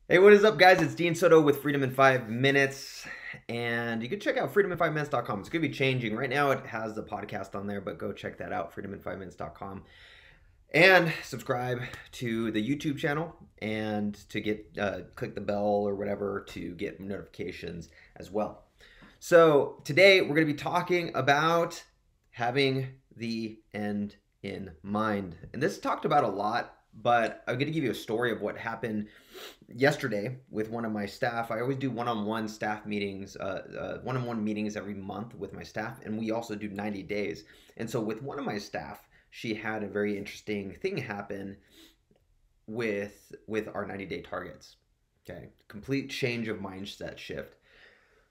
Hey, what is up, guys? It's Dean Soto with Freedom in 5 Minutes. And you can check out freedomin5minutes.com. It's going to be changing. Right now, it has the podcast on there, but go check that out, freedomin5minutes.com. And subscribe to the YouTube channel and to get click the bell or whatever to get notifications as well. So, today we're going to be talking about having the end in mind. And this is talked about a lot, but I'm going to give you a story of what happened yesterday with one of my staff. I always do one-on-one staff meetings, one-on-one meetings every month with my staff, and we also do 90 days. And so with one of my staff, she had a very interesting thing happen with our 90-day targets. Okay, complete change of mindset shift.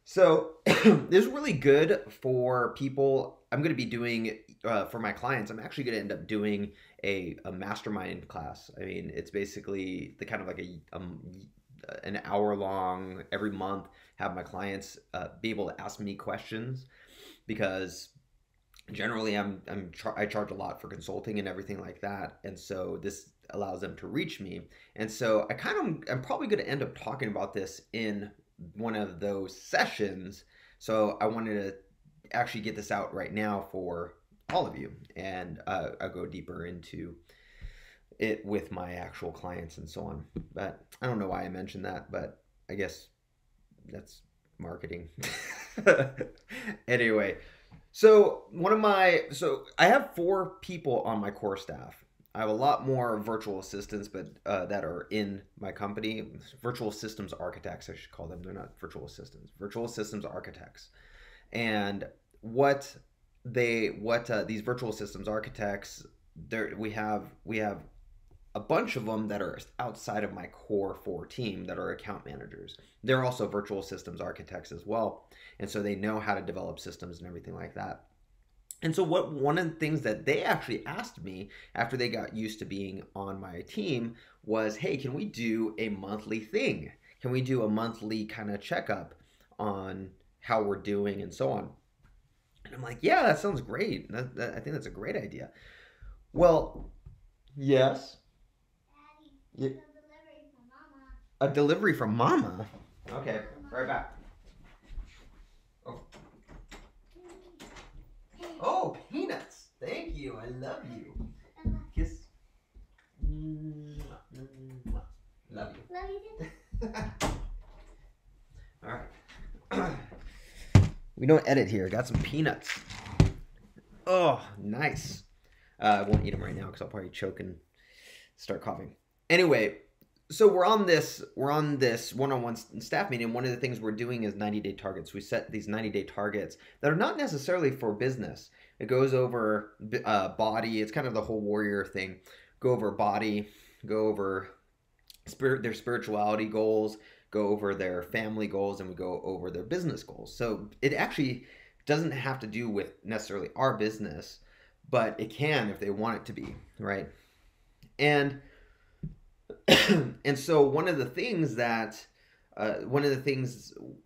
So this is really good for people. I'm going to be doing for my clients. I'm actually going to end up doing a mastermind class. I mean, it's basically the kind of like an hour long every month. Have my clients be able to ask me questions because generally I charge a lot for consulting and everything like that, and so this allows them to reach me. And so I'm probably going to end up talking about this in one of those sessions. So I wanted to actually get this out right now for all of you, and I'll go deeper into it with my actual clients and so on. But I don't know why I mentioned that, but I guess that's marketing. Anyway, so I have 4 people on my core staff. I have a lot more virtual assistants, but that are in my company. Virtual systems architects, I should call them. They're not virtual assistants. Virtual systems architects. And these virtual systems architects, we have a bunch of them that are outside of my core 4 team that are account managers. They're also virtual systems architects as well, and so they know how to develop systems and everything like that. And so one of the things that they actually asked me after they got used to being on my team was, hey, can we do a monthly thing? Can we do a monthly kind of checkup on how we're doing and so on? And I'm like, yeah, that sounds great. I think that's a great idea. Well, yes. Y- A delivery from Mama. Okay, right back. Oh, oh, peanuts. Thank you. I love you. Kiss. Love you. Love you too. All right. We don't edit here. Got some peanuts. Oh, nice. I won't eat them right now because I'll probably choke and start coughing. Anyway, so we're on this one-on-one staff meeting. One of the things we're doing is 90-day targets. We set these 90-day targets that are not necessarily for business. It goes over body. It's kind of the whole warrior thing. Go over body. Go over their spirituality goals. Go over their family goals, and we go over their business goals. So it actually doesn't have to do with necessarily our business, but it can if they want it to be, right? And and so one of the things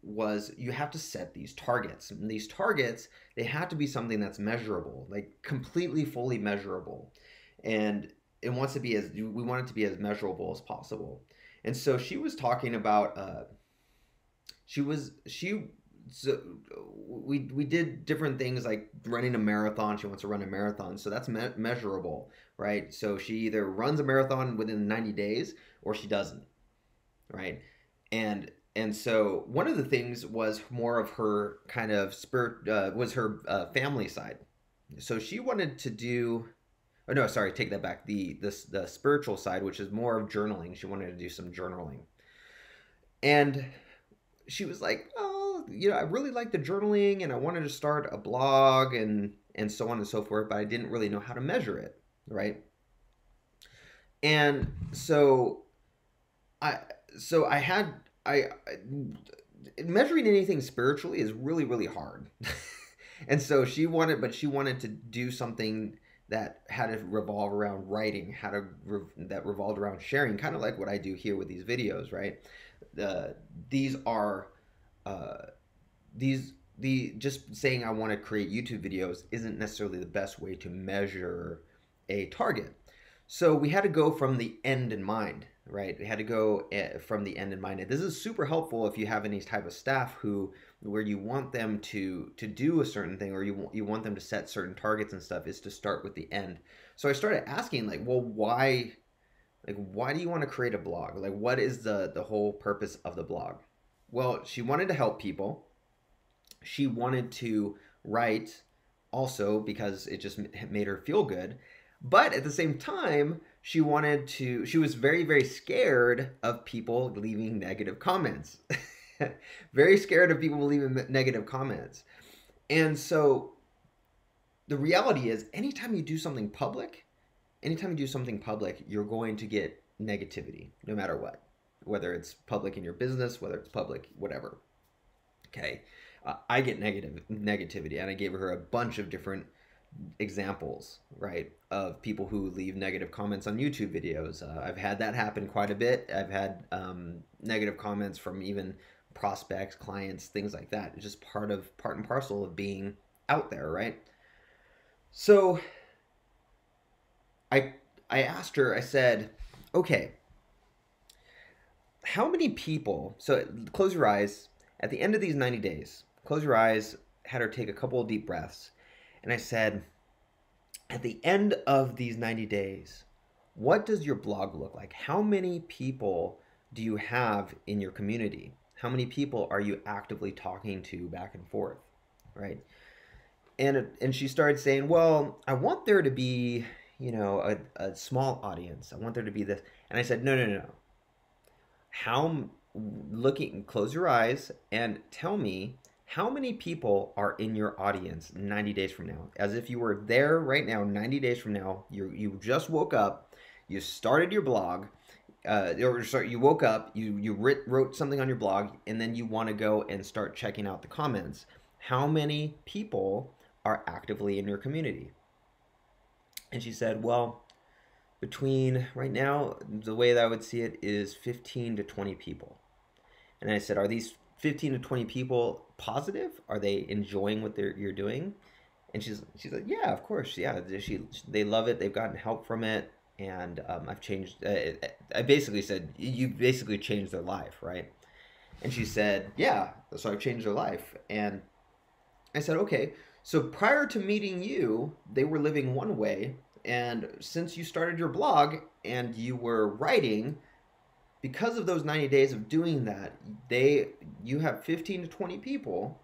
was you have to set these targets. And these targets, they have to be something that's measurable, like completely, fully measurable. And we want it to be as measurable as possible. And so she was talking about so we did different things like running a marathon. She wants to run a marathon, so that's measurable, right? So she either runs a marathon within 90 days or she doesn't, right? And so one of the things was more of her kind of spirit, was her family side. So she wanted to do. Oh no, sorry, take that back. The spiritual side, which is more of journaling. She wanted to do some journaling, and she was like, "Oh, I really like the journaling, and I wanted to start a blog and so on and so forth, but I didn't really know how to measure it, right?" And I so I had I measuring anything spiritually is really, really hard. And so she wanted to do something that had to revolve around writing, that revolved around sharing, kind of like what I do here with these videos, right? These are the just saying I want to create YouTube videos isn't necessarily the best way to measure a target. So we had to go from the end in mind. right? It had to go from the end in mind. And this is super helpful if you have any type of staff where you want them to do a certain thing, or you want them to set certain targets and stuff, is to start with the end. So I started asking, like, well, why do you want to create a blog? Like, what is the whole purpose of the blog? Well, she wanted to help people. She wanted to write also because it just made her feel good. But at the same time, she was very, very scared of people leaving negative comments. Very scared of people leaving negative comments. And so the reality is, anytime you do something public, you're going to get negativity, no matter what. Whether it's public in your business, whether it's public, whatever. Okay. I get negativity, and I gave her a bunch of different examples, right, of people who leave negative comments on YouTube videos. I've had that happen quite a bit. I've had negative comments from even prospects, clients, things like that. It's just part and parcel of being out there, right? So I asked her, I said, okay, how many people, so close your eyes, at the end of these 90 days, close your eyes, had her take a couple of deep breaths, and I said, at the end of these 90 days, what does your blog look like? How many people do you have in your community? How many people are you actively talking to back and forth, right? And she started saying, well, I want there to be, a small audience. I want there to be this. And I said, no. Close your eyes and tell me how many people are in your audience 90 days from now. As if you were there right now, 90 days from now, you just woke up, you started your blog, you woke up, you wrote something on your blog, and then you want to go and start checking out the comments. How many people are actively in your community? And she said, well, between right now, the way that I would see it is 15 to 20 people. And I said, are these 15 to 20 people positive? Are they enjoying what you're doing? And she's like, yeah, of course, yeah. They love it. They've gotten help from it, and I've changed. I basically said, you basically changed their life, right? And she said, yeah, so I've changed their life. And I said, okay. So prior to meeting you, they were living one way, and since you started your blog and you were writing, because of those 90 days of doing that, you have 15 to 20 people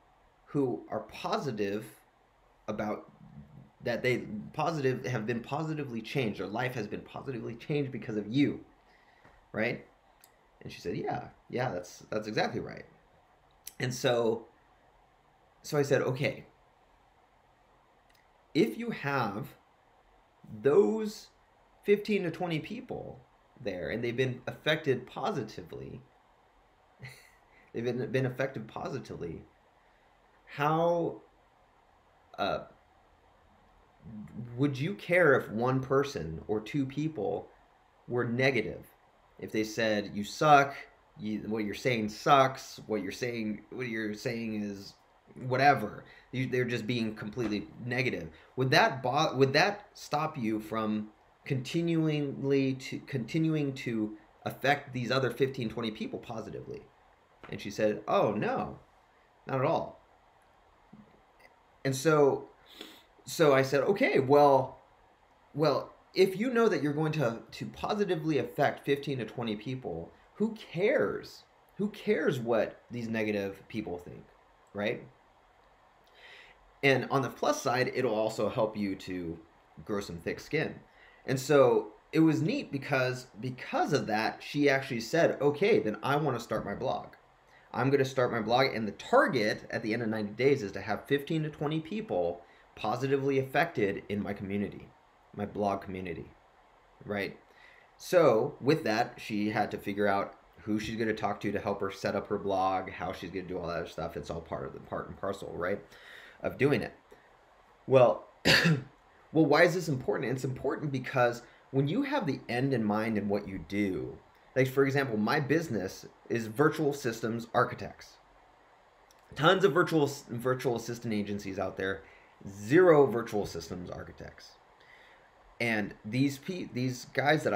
who are positive about that have been positively changed. Their life has been positively changed because of you, right? And she said, yeah, that's exactly right. And so I said, okay, if you have those 15 to 20 people there and they've been affected positively, how would you care if one person or two people were negative? If they said, you suck, what you're saying sucks, what you're saying is whatever, they're just being completely negative. Would that stop you from continuing to affect these other 15, 20 people positively? And she said, oh, no, not at all. And so I said, okay, well, if you know that you're going to positively affect 15 to 20 people, who cares? Who cares what these negative people think, right? And on the plus side, it'll also help you to grow some thick skin. And so it was neat because of that, she actually said, okay, then I want to start my blog. I'm going to start my blog, and the target at the end of 90 days is to have 15 to 20 people positively affected in my community, my blog community, right? So with that, she had to figure out who she's going to talk to help her set up her blog, how she's going to do all that stuff. It's all part and parcel, right, of doing it. Well, why is this important? It's important because when you have the end in mind in what you do, like for example, my business is Virtual Systems Architects. Tons of virtual assistant agencies out there, zero virtual systems architects. And these guys that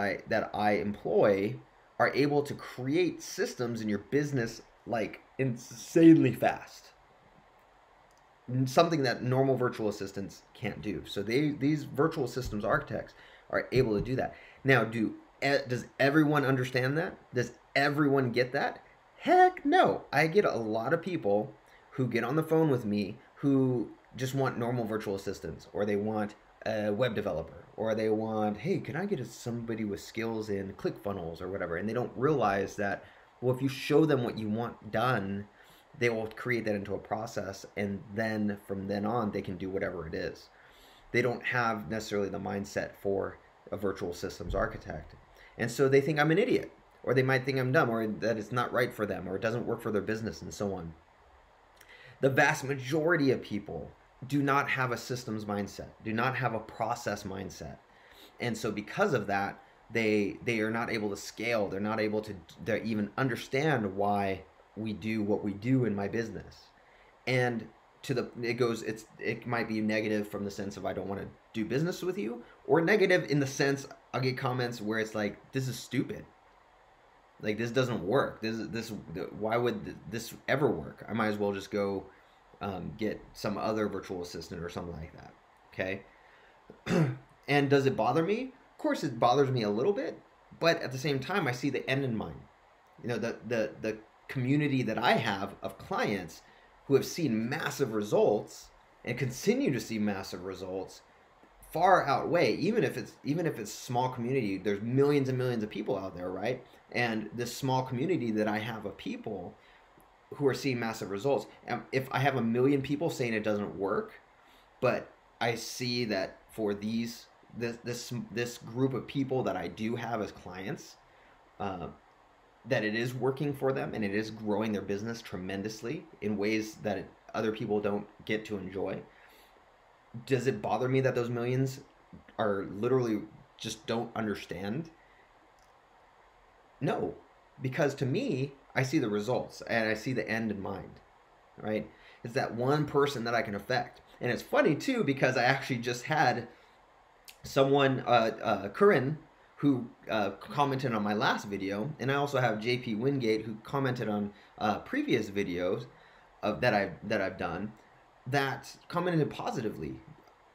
I employ are able to create systems in your business like insanely fast. Something that normal virtual assistants can't do. So these virtual systems architects are able to do that. Now, does everyone understand that? Does everyone get that? Heck no. I get a lot of people who get on the phone with me who just want normal virtual assistants, or they want a web developer, or they want, hey, can I get somebody with skills in ClickFunnels or whatever? And they don't realize that, well, if you show them what you want done, they will create that into a process, and then from then on they can do whatever it is. They don't have necessarily the mindset for a virtual systems architect, and so they think I'm an idiot, or they might think I'm dumb, or that it's not right for them, or it doesn't work for their business, and so on. The vast majority of people do not have a systems mindset, do not have a process mindset, and so because of that, they are not able to scale. They're not able to even understand why we do what we do in my business. And it might be negative from the sense of, I don't want to do business with you, or negative in the sense I'll get comments where it's like, this is stupid, like this doesn't work, why would this ever work? I might as well just go get some other virtual assistant or something like that. Okay. And does it bother me? Of course it bothers me a little bit, but at the same time I see the end in mind. The community that I have of clients who have seen massive results and continue to see massive results far outweigh, even if it's small community, there's millions and millions of people out there, right? And this small community that I have of people who are seeing massive results, if I have 1 million people saying it doesn't work, but I see that for this group of people that I do have as clients, that it is working for them and it is growing their business tremendously in ways that other people don't get to enjoy. Does it bother me that those millions are literally just don't understand? No, because to me, I see the results and I see the end in mind, right? It's that one person that I can affect. And it's funny too, because I actually just had someone, Corinne, who commented on my last video, and I also have JP Wingate, who commented on previous videos that I've done, that commented positively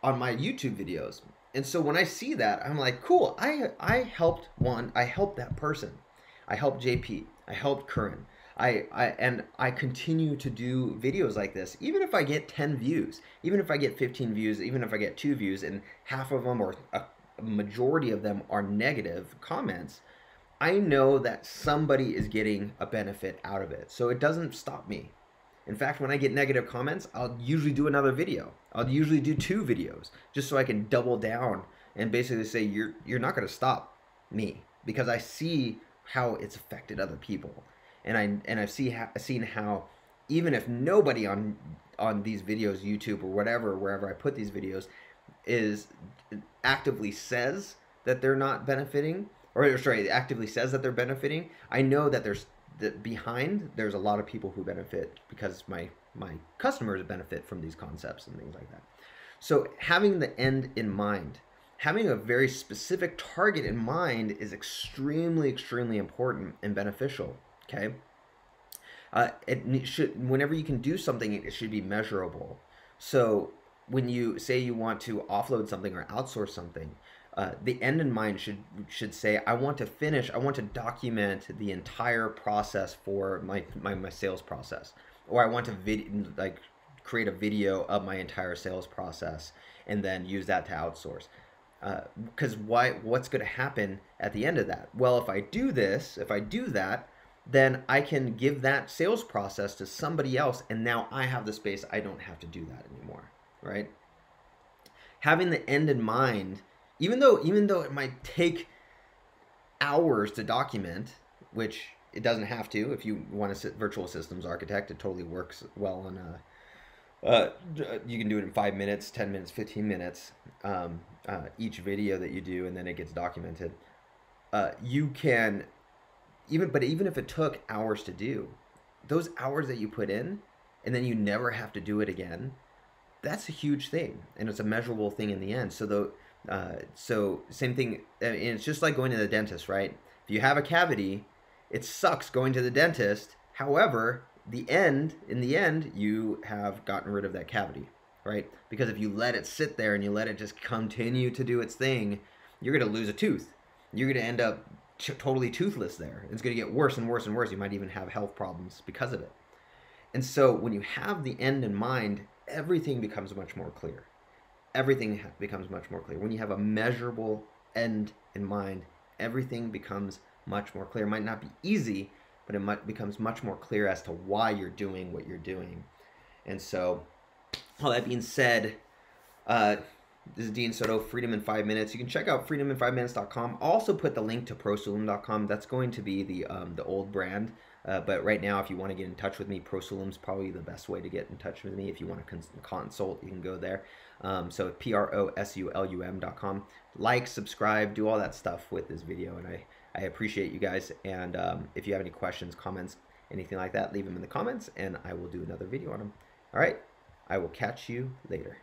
on my YouTube videos. And so when I see that, I'm like, cool, I helped that person. I helped JP, I helped Corinne. And I continue to do videos like this, even if I get 10 views, even if I get 15 views, even if I get 2 views, and half of them or a majority of them are negative comments, I know that somebody is getting a benefit out of it. So it doesn't stop me. In fact, when I get negative comments, I'll usually do another video. I'll usually do 2 videos just so I can double down and basically say, you're not going to stop me, because I see how it's affected other people. And I've seen how, even if nobody on these videos, YouTube or whatever, wherever I put these videos, is actively says that they're not benefiting, or sorry, actively says that they're benefiting, I know that there's a lot of people who benefit, because my customers benefit from these concepts and things like that. So having the end in mind, having a very specific target in mind is extremely, extremely important and beneficial. Okay. Whenever you can do something, it should be measurable. So when you say you want to offload something or outsource something, the end in mind should say, I want to document the entire process for my sales process, or I want to create a video of my entire sales process and then use that to outsource. Because what's going to happen at the end of that? Well, if I do that, then I can give that sales process to somebody else, and now I have the space. I don't have to do that anymore, right? Having the end in mind, even though it might take hours to document, which it doesn't have to. If you want to sit virtual systems architect, it totally works well on you can do it in 5 minutes, 10 minutes, 15 minutes, each video that you do, and then it gets documented. You can, even if it took hours to do, those hours that you put in, and then you never have to do it again, that's a huge thing, and it's a measurable thing in the end. So same thing, and it's just like going to the dentist, right? If you have a cavity, it sucks going to the dentist. However, in the end, you have gotten rid of that cavity, right? Because if you let it sit there and you let it just continue to do its thing, you're going to lose a tooth. You're going to end up totally toothless there. It's going to get worse and worse and worse. You might even have health problems because of it. And so when you have the end in mind, everything becomes much more clear. Everything becomes much more clear. When you have a measurable end in mind, everything becomes much more clear. It might not be easy, but it becomes much more clear as to why you're doing what you're doing. And so, all that being said, this is Dean Soto, Freedom in 5 Minutes. You can check out freedomin5minutes.com. I'll also put the link to prosulum.com. That's going to be the old brand. But right now, if you want to get in touch with me, Prosulum's probably the best way to get in touch with me. If you want to consult, you can go there. So prosulum.com. Like, subscribe, do all that stuff with this video. And I appreciate you guys. And if you have any questions, comments, anything like that, leave them in the comments, and I will do another video on them. All right, I will catch you later.